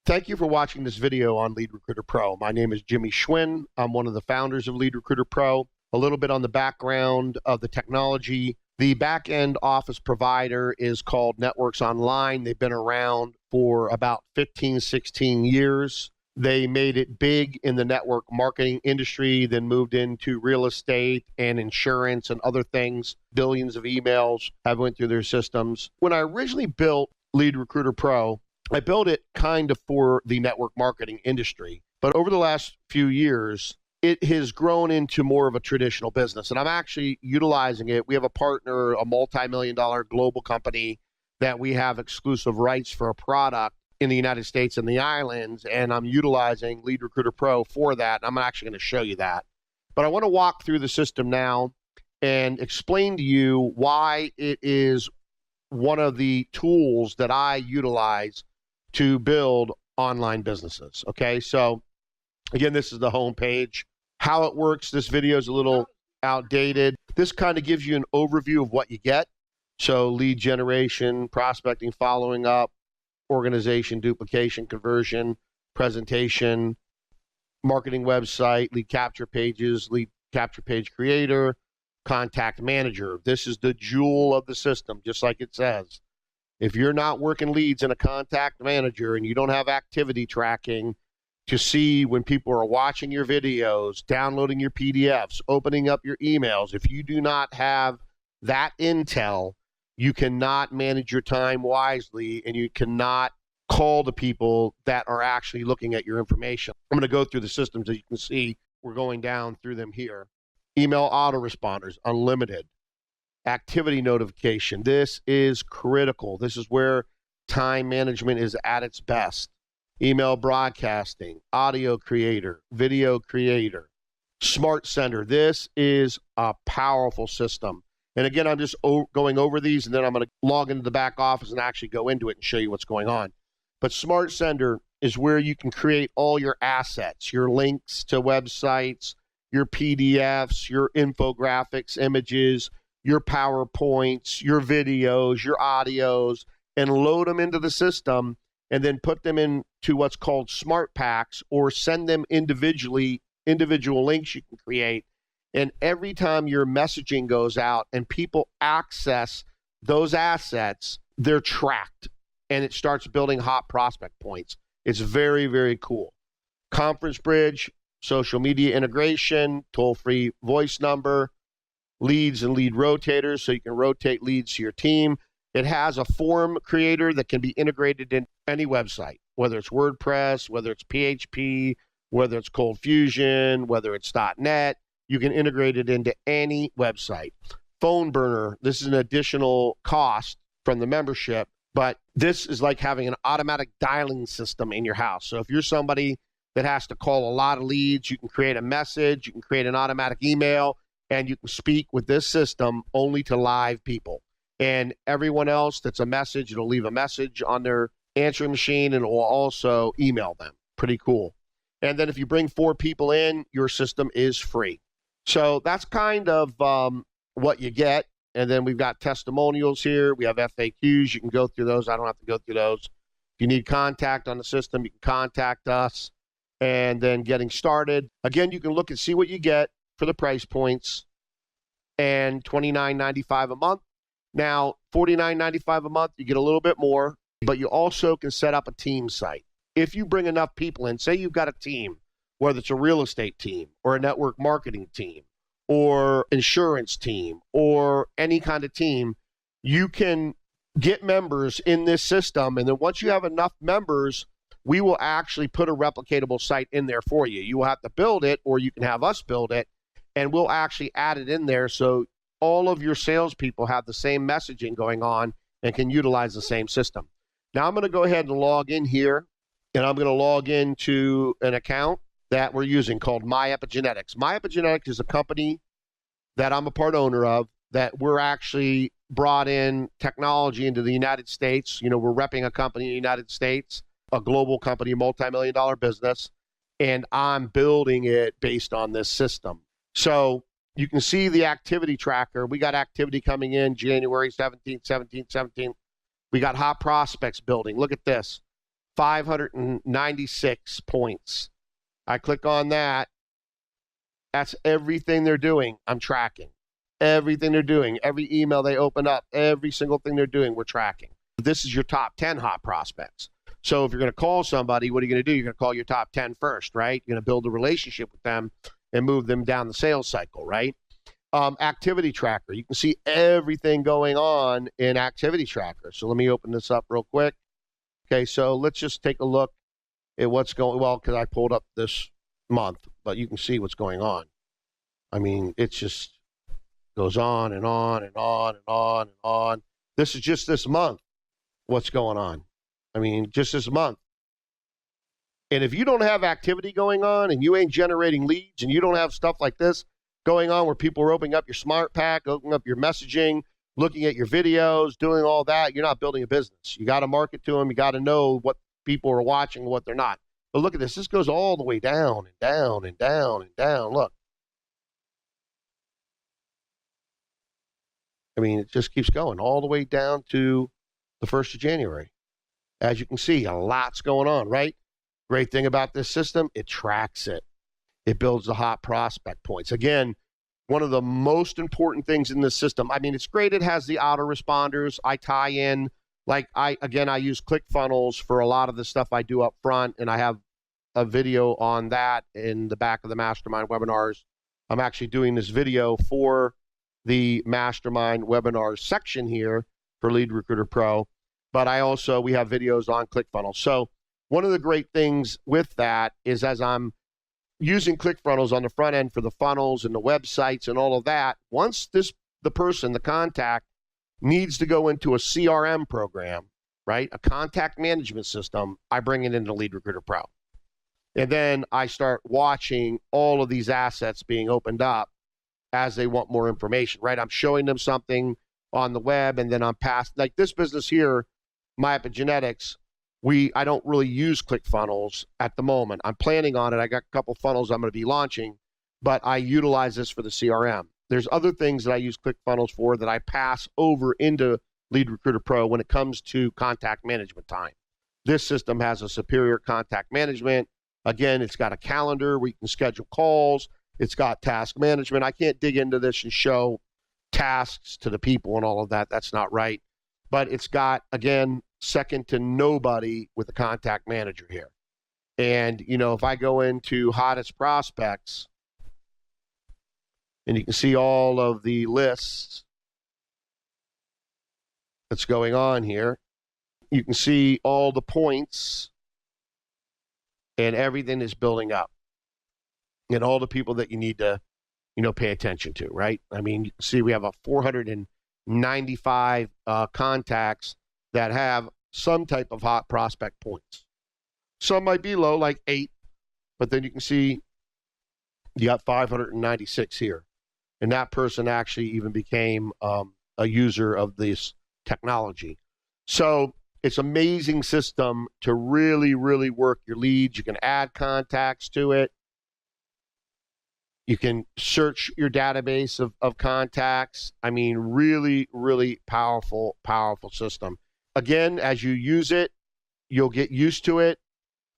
Thank you for watching this video on Lead Recruiter Pro. My name is Jimmy Schwinn. I'm one of the founders of Lead Recruiter Pro. A little bit on the background of the technology. The back-end office provider is called Networks Online. They've been around for about 15, 16 years. They made it big in the network marketing industry, then moved into real estate and insurance and other things. Billions of emails have went through their systems. When I originally built Lead Recruiter Pro, I built it kind of for the network marketing industry. But over the last few years, it has grown into more of a traditional business. And I'm actually utilizing it. We have a partner, a multi-million-dollar global company that we have exclusive rights for a product in the United States and the islands. And I'm utilizing Lead Recruiter Pro for that. I'm actually going to show you that. But I want to walk through the system now and explain to you why it is one of the tools that I utilize to build online businesses. Okay, so again, this is the home page. How it works, this video is a little outdated. This kind of gives you an overview of what you get. So lead generation, prospecting, following up, organization, duplication, conversion, presentation, marketing website, lead capture pages, lead capture page creator, contact manager. This is the jewel of the system, just like it says. If you're not working leads in a contact manager and you don't have activity tracking to see when people are watching your videos, downloading your PDFs, opening up your emails, if you do not have that intel, you cannot manage your time wisely and you cannot call the people that are actually looking at your information. I'm going to go through the systems that you can see. We're going down through them here. Email autoresponders, unlimited. Activity notification. This is critical. This is where time management is at its best. Email broadcasting, audio creator, video creator, smart sender. This is a powerful system. And again, I'm just going over these, and then I'm going to log into the back office and actually go into it and show you what's going on. But smart sender is where you can create all your assets, your links to websites, your PDFs, your infographics, images, your PowerPoints, your videos, your audios, and load them into the system and then put them into what's called smart packs or send them individually, individual links you can create. And every time your messaging goes out and people access those assets, they're tracked and it starts building hot prospect points. It's very, very cool. Conference Bridge, social media integration, toll-free voice number, leads and lead rotators, so you can rotate leads to your team. It has a form creator that can be integrated in any website, whether it's WordPress, whether it's PHP, whether it's Cold Fusion, whether it's .NET. You can integrate it into any website. Phone burner, this is an additional cost from the membership, but this is like having an automatic dialing system in your house. So if you're somebody that has to call a lot of leads, you can create a message, you can create an automatic email, and you can speak with this system only to live people. And everyone else that's a message, it'll leave a message on their answering machine and it will also email them. Pretty cool. And then if you bring 4 people in, your system is free. So that's kind of what you get. And then we've got testimonials here. We have FAQs. You can go through those. I don't have to go through those. If you need contact on the system, you can contact us. And then getting started. Again, you can look and see what you get for the price points, and $29.95 a month. Now, $49.95 a month, you get a little bit more, but you also can set up a team site. If you bring enough people in, say you've got a team, whether it's a real estate team or a network marketing team or insurance team or any kind of team, you can get members in this system. And then once you have enough members, we will actually put a replicatable site in there for you. You will have to build it, or you can have us build it. And we'll actually add it in there so all of your salespeople have the same messaging going on and can utilize the same system. Now I'm going to go ahead and log in here, and I'm going to log into an account that we're using called 𝗦𝗢𝗔𝗔. 𝗦𝗢𝗔𝗔 is a company that I'm a part owner of, that we're actually brought in technology into the United States. You know, we're repping a company in the United States, a global company, multi-million-dollar business, and I'm building it based on this system. So you can see the activity tracker. We got activity coming in January 17th, 17th, 17th. We got hot prospects building. Look at this. 596 points. I click on that. That's everything they're doing. I'm tracking. Everything they're doing, every email they open up, every single thing they're doing, we're tracking. This is your top 10 hot prospects. So if you're going to call somebody, what are you going to do? You're going to call your top 10 first, right? You're going to build a relationship with them and move them down the sales cycle, right? Activity tracker. You can see everything going on in activity tracker. So let me open this up real quick. Okay, so let's just take a look at what's going, well, because I pulled up this month, but you can see what's going on. I mean, it's just goes on and on and on and on and on. This is just this month, what's going on. I mean, just this month. And if you don't have activity going on and you ain't generating leads and you don't have stuff like this going on where people are opening up your smart pack, opening up your messaging, looking at your videos, doing all that, you're not building a business. You got to market to them. You got to know what people are watching and what they're not. But look at this. This goes all the way down and down and down and down. Look. I mean, it just keeps going all the way down to the 1st of January. As you can see, a lot's going on, right? Great thing about this system, it tracks it. It builds the hot prospect points. Again, one of the most important things in this system, I mean, it's great it has the autoresponders. I tie in, like I use ClickFunnels for a lot of the stuff I do up front, and I have a video on that in the back of the Mastermind webinars. I'm actually doing this video for the Mastermind Webinars section here for Lead Recruiter Pro, but we have videos on ClickFunnels. So one of the great things with that is as I'm using ClickFunnels on the front end for the funnels and the websites and all of that, once the person, the contact, needs to go into a CRM program, right, a contact management system, I bring it into Lead Recruiter Pro. And then I start watching all of these assets being opened up as they want more information, right? I'm showing them something on the web, and then I'm past, like this business here, 𝗦𝗢𝗖𝗑𝗔𝗔, I don't really use ClickFunnels at the moment. I'm planning on it. I got a couple funnels I'm going to be launching, but I utilize this for the CRM. There's other things that I use ClickFunnels for that I pass over into Lead Recruiter Pro when it comes to contact management time. This system has a superior contact management. Again, it's got a calendar where you can schedule calls. It's got task management. I can't dig into this and show tasks to the people and all of that. That's not right. But it's got, again, second to nobody with the contact manager here. And, you know, if I go into hottest prospects, and you can see all of the lists that's going on here, you can see all the points and everything is building up. And all the people that you need to, you know, pay attention to, right? I mean, you can see we have a 495 contacts that have some type of hot prospect points. Some might be low, like 8, but then you can see you got 596 here. And that person actually even became a user of this technology. So it's an amazing system to really, really work your leads. You can add contacts to it. You can search your database of contacts. I mean, really, really powerful, powerful system. Again, as you use it, you'll get used to it.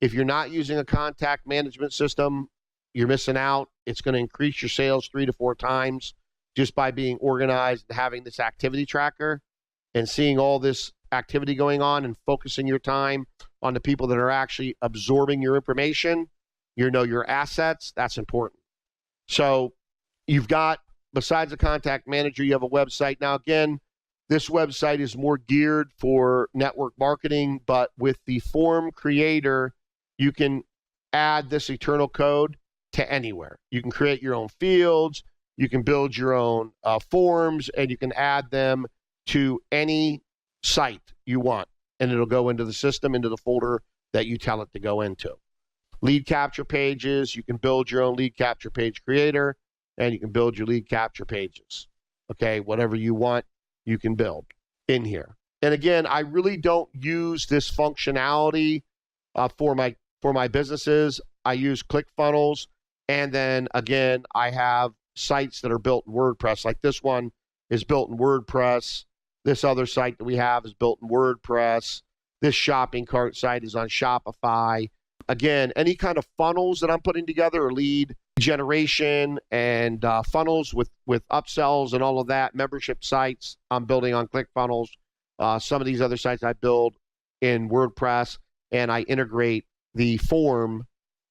If you're not using a contact management system, you're missing out. It's going to increase your sales 3 to 4 times just by being organized and having this activity tracker and seeing all this activity going on and focusing your time on the people that are actually absorbing your information, your assets. That's important. So you've got, besides the contact manager, you have a website. Now, again, this website is more geared for network marketing, but with the form creator, you can add this eternal code to anywhere. You can create your own fields, you can build your own forms, and you can add them to any site you want, and it'll go into the system, into the folder that you tell it to go into. Lead capture pages, you can build your own lead capture page creator, and you can build your lead capture pages. Okay, whatever you want, you can build in here. And again, I really don't use this functionality for my businesses. I use ClickFunnels, and then again, I have sites that are built in WordPress. Like this one is built in WordPress. This other site that we have is built in WordPress. This shopping cart site is on Shopify. Again, any kind of funnels that I'm putting together, or lead generation and funnels with upsells and all of that, membership sites I'm building on ClickFunnels. Some of these other sites I build in WordPress, and I integrate the form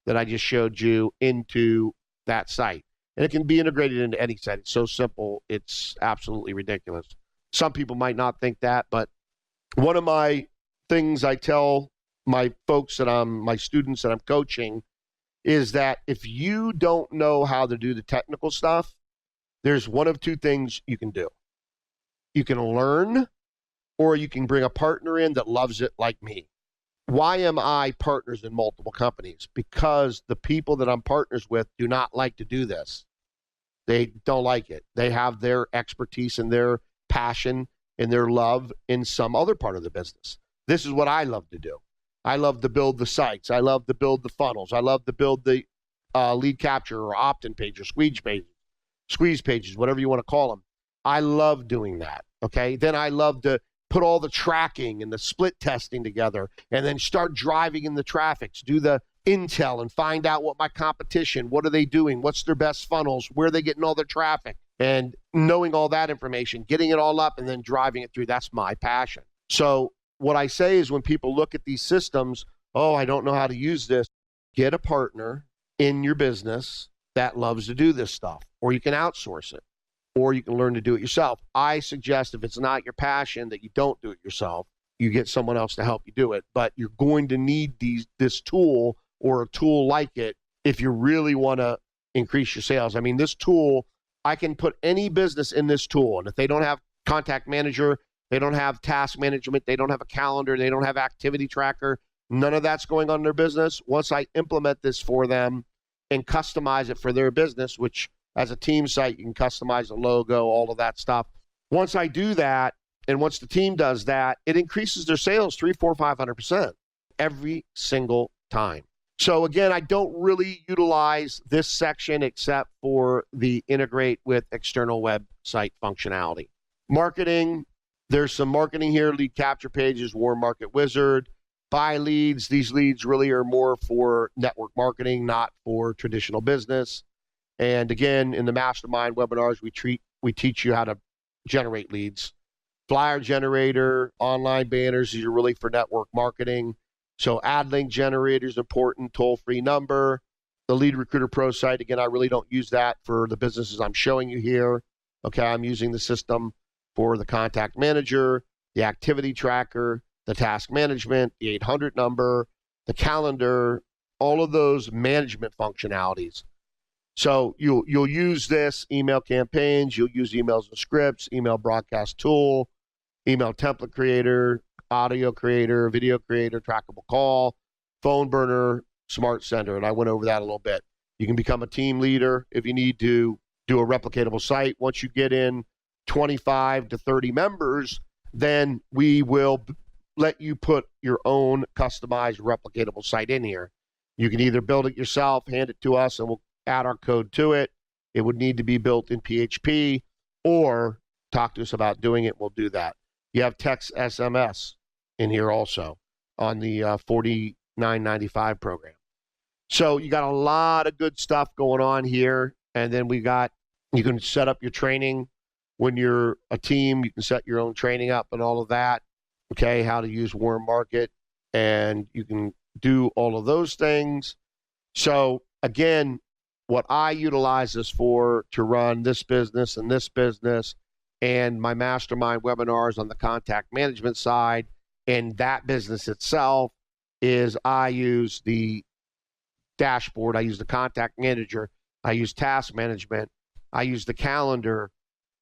that I just showed you into that site. And it can be integrated into any site. It's so simple, it's absolutely ridiculous. Some people might not think that, but one of my things I tell my folks my students that I'm coaching, is that if you don't know how to do the technical stuff, there's one of two things you can do. You can learn, or you can bring a partner in that loves it like me. Why am I partners in multiple companies? Because the people that I'm partners with do not like to do this. They don't like it. They have their expertise and their passion and their love in some other part of the business. This is what I love to do. I love to build the sites. I love to build the funnels. I love to build the lead capture or opt-in page or squeeze pages, whatever you want to call them. I love doing that, okay? Then I love to put all the tracking and the split testing together, and then start driving in the traffic, do the intel and find out what my competition, what are they doing, what's their best funnels, where are they getting all their traffic, and knowing all that information, getting it all up and then driving it through. That's my passion. So what I say is, when people look at these systems, oh, I don't know how to use this, get a partner in your business that loves to do this stuff, or you can outsource it, or you can learn to do it yourself. I suggest, if it's not your passion, that you don't do it yourself. You get someone else to help you do it, but you're going to need this tool or a tool like it if you really want to increase your sales. I mean, this tool, I can put any business in this tool, and if they don't have contact manager, they don't have task management, they don't have a calendar, they don't have activity tracker, none of that's going on in their business. Once I implement this for them and customize it for their business, which as a team site, you can customize the logo, all of that stuff. Once I do that, and once the team does that, it increases their sales 300, 400, 500% every single time. So again, I don't really utilize this section except for the integrate with external website functionality. Marketing, there's some marketing here, lead capture pages, Warm Market Wizard, buy leads. These leads really are more for network marketing, not for traditional business. And again, in the Mastermind webinars, we teach you how to generate leads. Flyer generator, online banners, these are really for network marketing. So ad link generator is important, toll-free number. The Lead Recruiter Pro site, again, I really don't use that for the businesses I'm showing you here. Okay, I'm using the system for the contact manager, the activity tracker, the task management, the 800 number, the calendar, all of those management functionalities. So you'll use this, email campaigns, you'll use emails and scripts, email broadcast tool, email template creator, audio creator, video creator, trackable call, phone burner, smart sender, and I went over that a little bit. You can become a team leader if you need to do a replicatable site. Once you get in 25 to 30 members, then we will let you put your own customized replicatable site in here. You can either build it yourself, hand it to us, and we'll add our code to it. It would need to be built in PHP, or talk to us about doing it. We'll do that. You have text SMS in here also on the $49.95 program. So you got a lot of good stuff going on here. And then you can set up your training. When you're a team, you can set your own training up and all of that. Okay, how to use Warm Market, and you can do all of those things. So again, what I utilize this for to run this business and my Mastermind webinars on the contact management side and that business itself is I use the dashboard, I use the contact manager, I use task management, I use the calendar,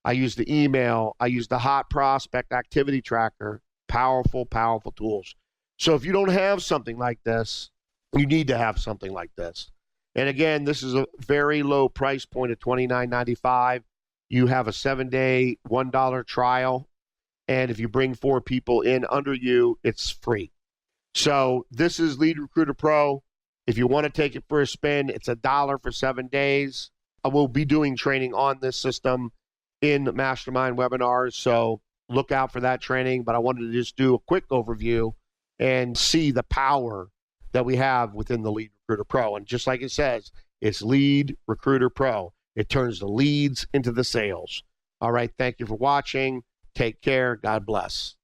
I use the email, I use the hot prospect activity tracker. Powerful, powerful tools. So if you don't have something like this, you need to have something like this. And again, this is a very low price point at $29.95. You have a 7-day, $1 trial. And if you bring 4 people in under you, it's free. So this is Lead Recruiter Pro. If you want to take it for a spin, it's $1 for 7 days. I will be doing training on this system in Mastermind webinars. So look out for that training. But I wanted to just do a quick overview and see the power that we have within the Lead Recruiter Pro. And just like it says, it's Lead Recruiter Pro. It turns the leads into the sales. All right, thank you for watching. Take care. God bless.